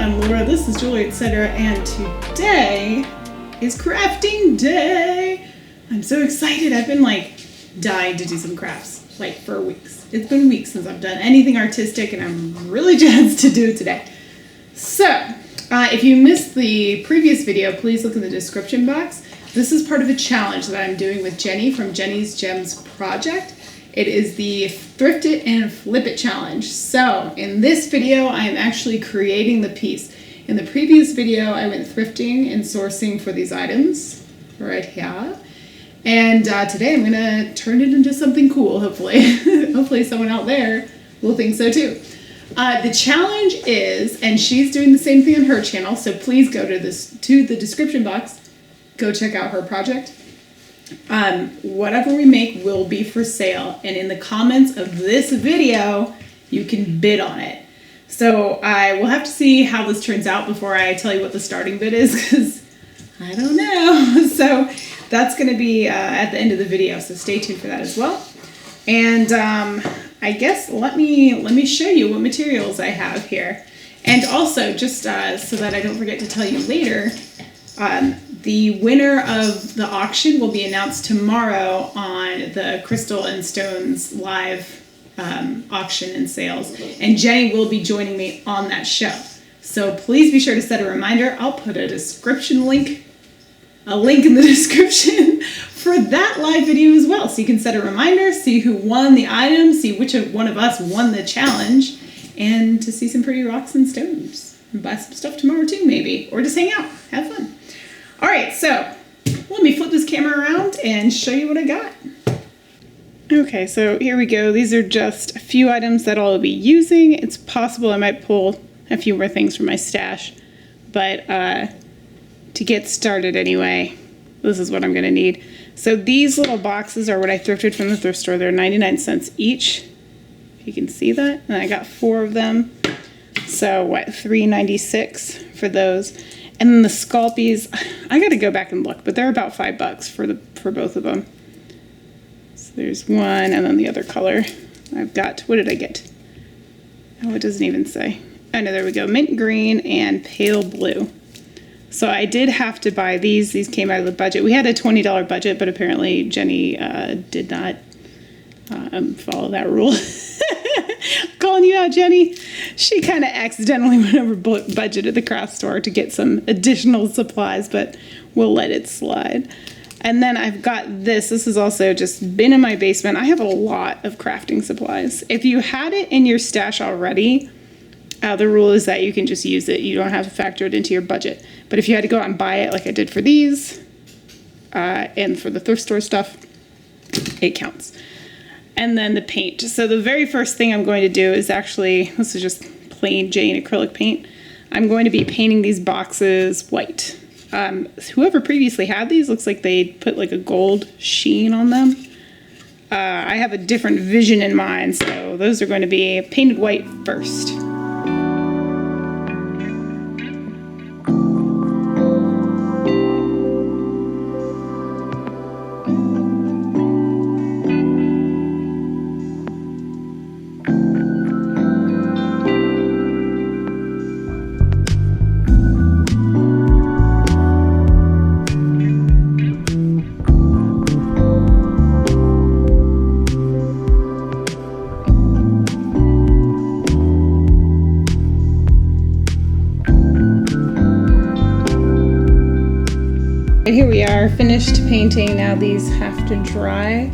I'm Laura, this is Julie, etc. And today is crafting day. I'm so excited. I've been dying to do some crafts for weeks. It's been weeks since I've done anything artistic and I'm really jazzed to do it today. So, if you missed the previous video, please look in the description box. This is part of a challenge that I'm doing with Jenny from Jenny's Gems Project. It is the Thrift It and Flip It challenge. So in this video, I am actually creating the piece. In the previous video, I went thrifting and sourcing for these items right here. And today I'm gonna turn it into something cool, hopefully. Hopefully someone out there will think so too. The challenge is, and she's doing the same thing on her channel, so please go to the description box, go check out her project. Whatever we make will be for sale, and in the comments of this video you can bid on it. So I will have to see how this turns out before I tell you what the starting bid is, because I don't know. So that's going to be at the end of the video, so stay tuned for that as well. And I guess let me show you what materials I have here, and also just so that I don't forget to tell you later, the winner of the auction will be announced tomorrow on the Crystal and Stones live auction and sales. And Jenny will be joining me on that show. So please be sure to set a reminder. I'll put a link in the description for that live video as well. So you can set a reminder, see who won the item, see which one of us won the challenge, and to see some pretty rocks and stones. And buy some stuff tomorrow too, maybe. Or just hang out, have fun. All right, so let me flip this camera around and show you what I got. Okay, so here we go. These are just a few items that I'll be using. It's possible I might pull a few more things from my stash, but to get started anyway, this is what I'm gonna need. So these little boxes are what I thrifted from the thrift store. They're 99 cents each, if you can see that. And I got 4 of them. So what, $3.96 for those. And then the Sculpies, I gotta go back and look, but they're about $5 for both of them. So there's one, and then the other color. I've got, what did I get? Oh, it doesn't even say. Oh no, there we go, mint green and pale blue. So I did have to buy these. These came out of the budget. We had a $20 budget, but apparently Jenny did not follow that rule. Calling you out, Jenny. She kind of accidentally went over budget at the craft store to get some additional supplies, but we'll let it slide. And then I've got this. This has also just been in my basement. I have a lot of crafting supplies. If you had it in your stash already, the rule is that you can just use it. You don't have to factor it into your budget. But if you had to go out and buy it like I did for these, and for the thrift store stuff, it counts. And then the paint. So the very first thing I'm going to do is actually, this is just plain Jane acrylic paint. I'm going to be painting these boxes white. Whoever previously had these, looks like they put like a gold sheen on them. I have a different vision in mind, so those are going to be painted white first. Here we are, finished painting. Now these have to dry.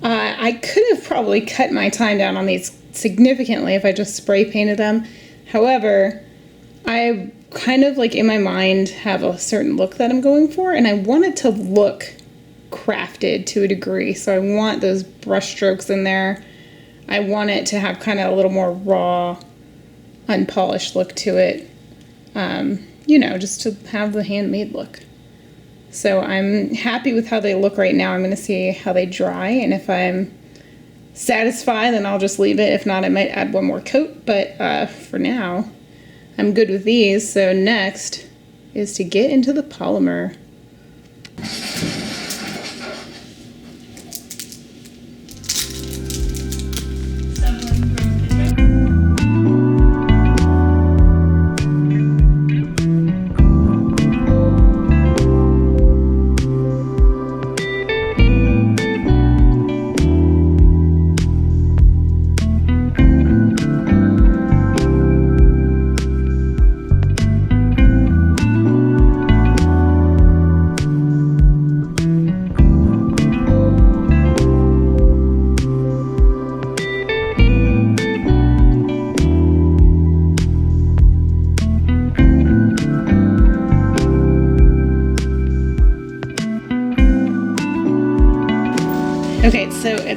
I could have probably cut my time down on these significantly if I just spray painted them. However, I kind of in my mind have a certain look that I'm going for, and I want it to look crafted to a degree. So I want those brush strokes in there. I want it to have kind of a little more raw, unpolished look to it. You know, just to have the handmade look. So I'm happy with how they look right now. I'm going to see how they dry, and if I'm satisfied, then I'll just leave it. If not, I might add one more coat, but for now, I'm good with these. So next is to get into the polymer.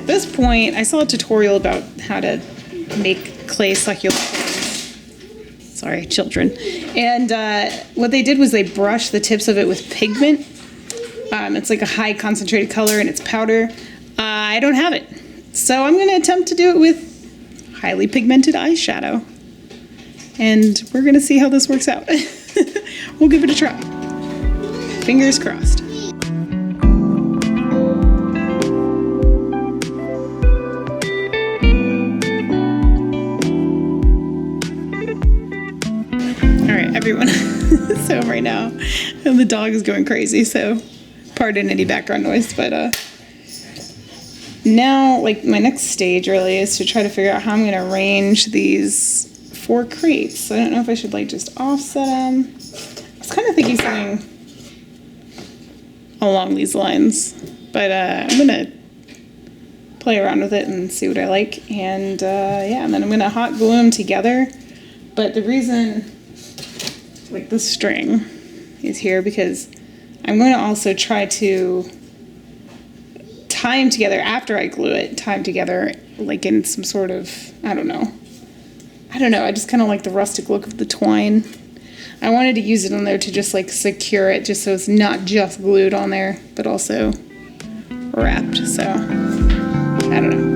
at this point, I saw a tutorial about how to make clay succulents. Sorry, children. And what they did was they brushed the tips of it with pigment. It's like a high concentrated color and it's powder. I don't have it. So I'm going to attempt to do it with highly pigmented eyeshadow. And we're going to see how this works out. We'll give it a try. Fingers crossed. Everyone. So right now the dog is going crazy, so pardon any background noise, but now like my next stage really is to try to figure out how I'm going to arrange these 4 crates. So I don't know if I should like just offset them. I was kind of thinking something along these lines, but I'm going to play around with it and see what I like, and yeah, and then I'm going to hot glue them together. But the reason like this string is here because I'm going to also try to tie them together after I glue it, tie them together like in some sort of, I don't know, I just kind of like the rustic look of the twine. I wanted to use it on there to just like secure it, just so it's not just glued on there, but also wrapped, so I don't know.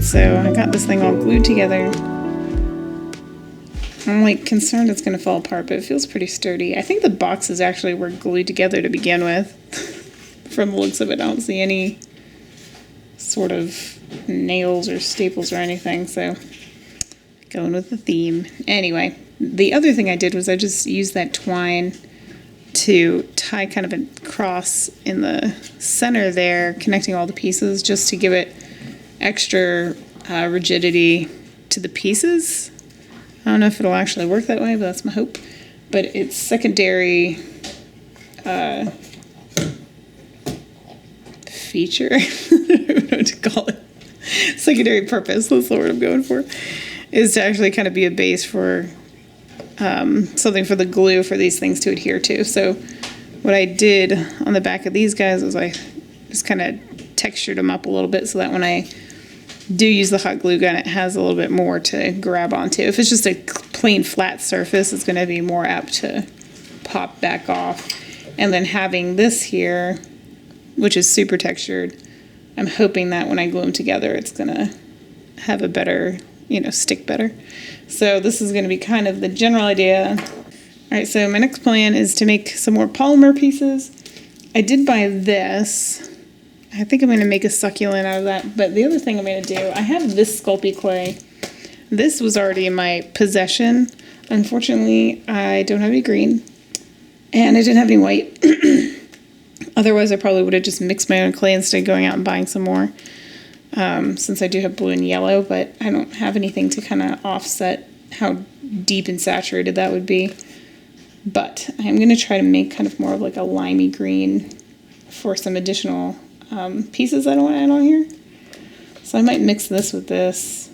So I got this thing all glued together. I'm like concerned it's gonna fall apart, but it feels pretty sturdy. I think the boxes actually were glued together to begin with. From the looks of it, I don't see any sort of nails or staples or anything, so going with the theme. Anyway, the other thing I did was I just used that twine to tie kind of a cross in the center there, connecting all the pieces just to give it extra rigidity to the pieces. I don't know if it'll actually work that way, but that's my hope. But it's secondary feature. I don't know what to call it. Secondary purpose, that's the word I'm going for, is to actually kind of be a base for something for the glue for these things to adhere to. So what I did on the back of these guys was I just kind of textured them up a little bit so that when I do use the hot glue gun, it has a little bit more to grab onto. If it's just a plain flat surface, it's going to be more apt to pop back off. And then having this here, which is super textured, I'm hoping that when I glue them together, it's going to have a better, stick better. So this is going to be kind of the general idea. All right, so my next plan is to make some more polymer pieces. I did buy this. I think I'm going to make a succulent out of that. But the other thing I'm going to do, I have this Sculpey clay. This was already in my possession. Unfortunately, I don't have any green. And I didn't have any white. Otherwise, I probably would have just mixed my own clay instead of going out and buying some more. Since I do have blue and yellow, but I don't have anything to kind of offset how deep and saturated that would be. But I'm going to try to make kind of more of like a limey green for some additional pieces I don't want to add on here. So I might mix this with this.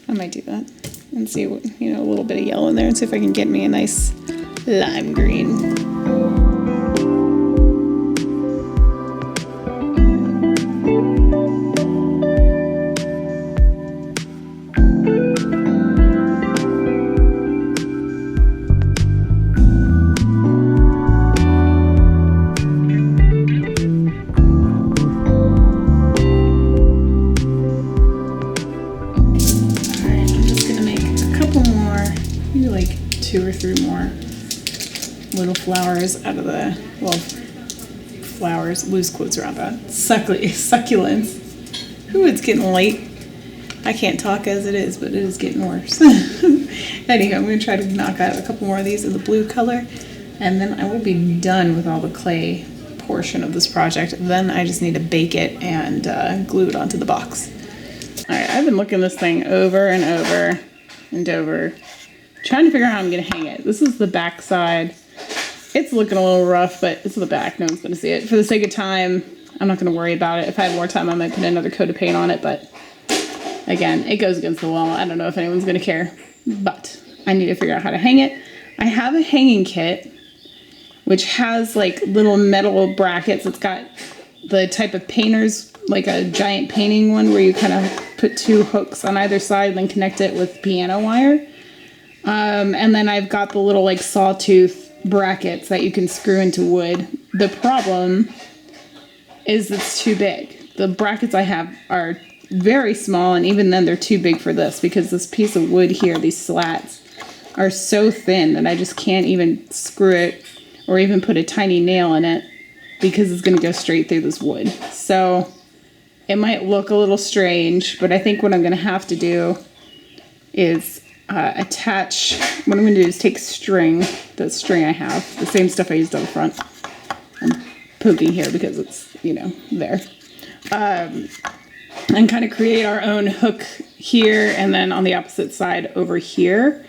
I might do that and see what, a little bit of yellow in there and see if I can get me a nice lime green. Little flowers out of the, flowers, loose quotes around that, succulents. Ooh, it's getting late. I can't talk as it is, but it is getting worse. Anyhow, I'm going to try to knock out a couple more of these in the blue color, and then I will be done with all the clay portion of this project. Then I just need to bake it and glue it onto the box. Alright, I've been looking this thing over and over and over, trying to figure out how I'm going to hang it. This is the back side It's looking a little rough, but it's the back. No one's going to see it. For the sake of time, I'm not going to worry about it. If I had more time, I might put another coat of paint on it, but again, it goes against the wall. I don't know if anyone's going to care, but I need to figure out how to hang it. I have a hanging kit, which has like little metal brackets. It's got the type of painters, like a giant painting one where you kind of put 2 hooks on either side and then connect it with piano wire. And then I've got the little like sawtooth brackets that you can screw into wood. The problem is it's too big. The brackets I have are very small, and even then they're too big for this because this piece of wood here, these slats, are so thin that I just can't even screw it or even put a tiny nail in it because it's going to go straight through this wood. So it might look a little strange, but I think what I'm going to have to do is attach, what I'm going to do is take string, the string I have, the same stuff I used on the front. I'm poking here because it's, you know, there. And kind of create our own hook here and then on the opposite side over here.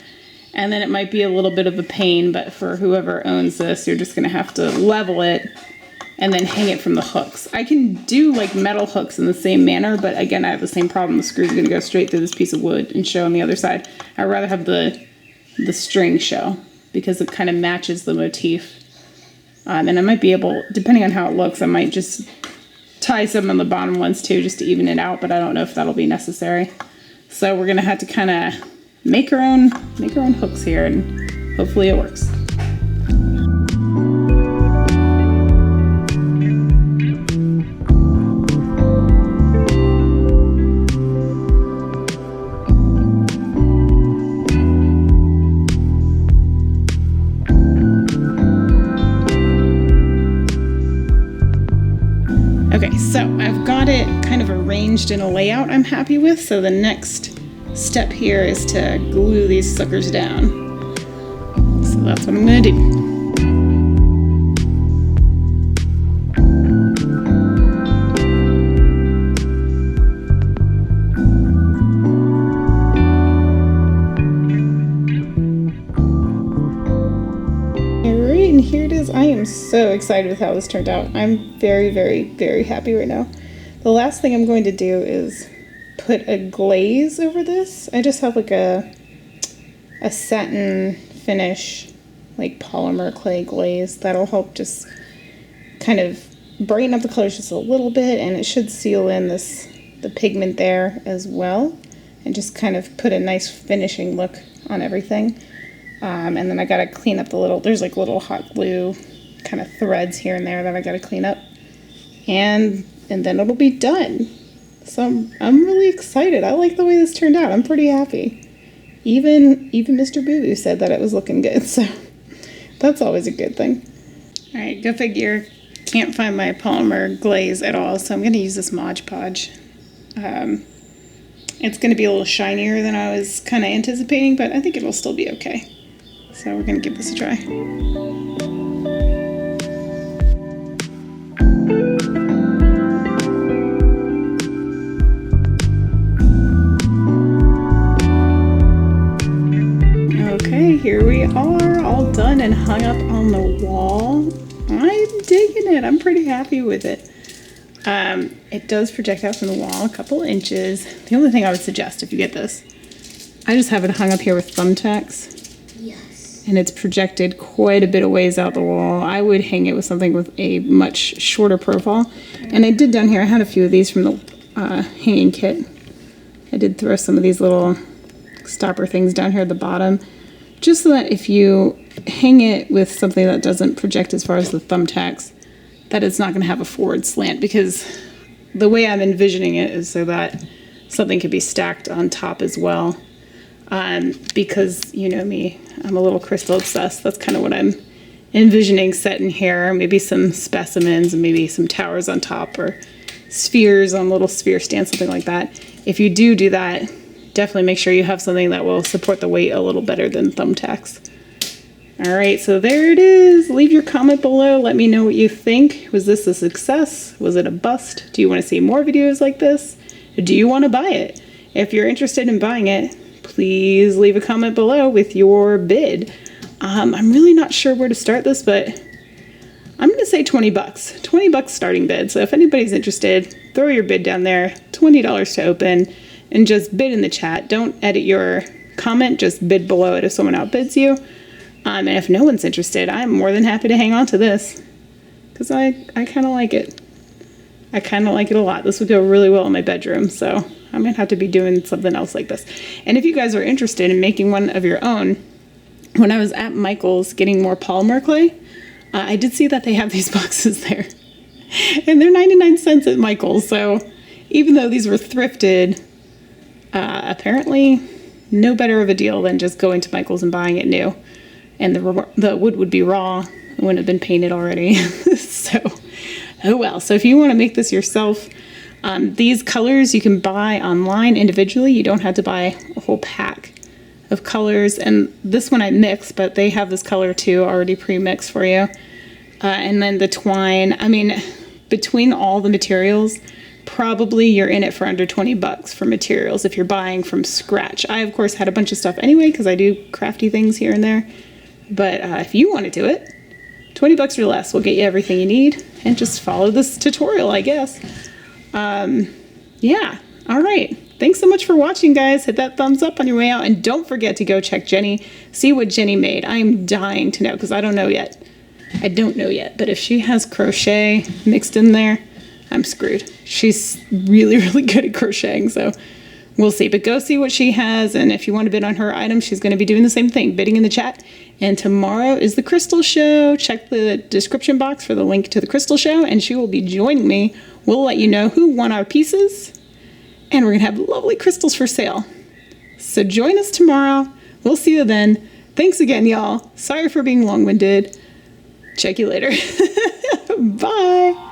And then it might be a little bit of a pain, but for whoever owns this, you're just going to have to level it and then hang it from the hooks. I can do like metal hooks in the same manner, but again, I have the same problem. The screw's going to go straight through this piece of wood and show on the other side. I'd rather have the string show because it kind of matches the motif. And I might be able, depending on how it looks, I might just tie some on the bottom ones too, just to even it out, but I don't know if that'll be necessary. So we're going to have to kind of make our own hooks here, and hopefully it works. Okay, so I've got it kind of arranged in a layout I'm happy with, so the next step here is to glue these suckers down. So that's what I'm going to do. Alright, and here it is. I am so excited with how this turned out. I'm very, very, very happy right now. The last thing I'm going to do is put a glaze over this. I just have like a satin finish, like polymer clay glaze that'll help just kind of brighten up the colors just a little bit, and it should seal in the pigment there as well, and just kind of put a nice finishing look on everything. And then I gotta clean up there's like little hot glue kind of threads here and there that I gotta clean up, and then it'll be done. So I'm really excited. I like the way this turned out. I'm pretty happy. Even Mr. Boo-Boo said that it was looking good, so that's always a good thing. All right, go figure. Can't find my polymer glaze at all, so I'm going to use this Mod Podge. It's going to be a little shinier than I was kind of anticipating, but I think it'll still be okay. So we're going to give this a try. Here we are, all done and hung up on the wall. I'm digging it. I'm pretty happy with it. It does project out from the wall a couple inches. The only thing I would suggest if you get this, I just have it hung up here with thumbtacks. Yes. And it's projected quite a bit of ways out the wall. I would hang it with something with a much shorter profile. And I did down here, I had a few of these from the hanging kit. I did throw some of these little stopper things down here at the bottom, just so that if you hang it with something that doesn't project as far as the thumbtacks, that it's not going to have a forward slant, because the way I'm envisioning it is so that something could be stacked on top as well. Because you know me, I'm a little crystal obsessed. That's kind of what I'm envisioning set in here. Maybe some specimens and maybe some towers on top, or spheres on little sphere stands, something like that. If you do that, definitely make sure you have something that will support the weight a little better than thumbtacks. All right, so there it is. Leave your comment below. Let me know what you think. Was this a success? Was it a bust? Do you want to see more videos like this? Do you want to buy it? If you're interested in buying it, please leave a comment below with your bid. I'm really not sure where to start this, but I'm going to say 20 bucks. 20 bucks starting bid. So if anybody's interested, throw your bid down there. $20 to open, and just bid in the chat. Don't edit your comment, just bid below it if someone outbids you. And if no one's interested, I'm more than happy to hang on to this, because I kind of like it. I kind of like it a lot. This would go really well in my bedroom, so I might have to be doing something else like this. And if you guys are interested in making one of your own, when I was at Michael's getting more polymer clay, I did see that they have these boxes there. And they're 99 cents at Michael's, so even though these were thrifted, apparently no better of a deal than just going to Michael's and buying it new. And the wood would be raw. It wouldn't have been painted already. So, oh well. So if you want to make this yourself, these colors you can buy online individually. You don't have to buy a whole pack of colors. And this one I mixed, but they have this color too already pre-mixed for you. And then the twine. I mean, between all the materials, probably you're in it for under 20 bucks for materials if you're buying from scratch. I, of course, had a bunch of stuff anyway because I do crafty things here and there. But if you want to do it, 20 bucks or less will get you everything you need. And just follow this tutorial, I guess. Yeah. All right. Thanks so much for watching, guys. Hit that thumbs up on your way out. And don't forget to go check Jenny. See what Jenny made. I am dying to know because I don't know yet. I don't know yet. But if she has crochet mixed in there, I'm screwed. She's really, really good at crocheting, so we'll see. But go see what she has, and if you want to bid on her items, she's going to be doing the same thing, bidding in the chat. And tomorrow is the crystal show. Check the description box for the link to the crystal show, and she will be joining me. We'll let you know who won our pieces, and we're going to have lovely crystals for sale. So join us tomorrow. We'll see you then. Thanks again, y'all. Sorry for being long-winded. Check you later. Bye.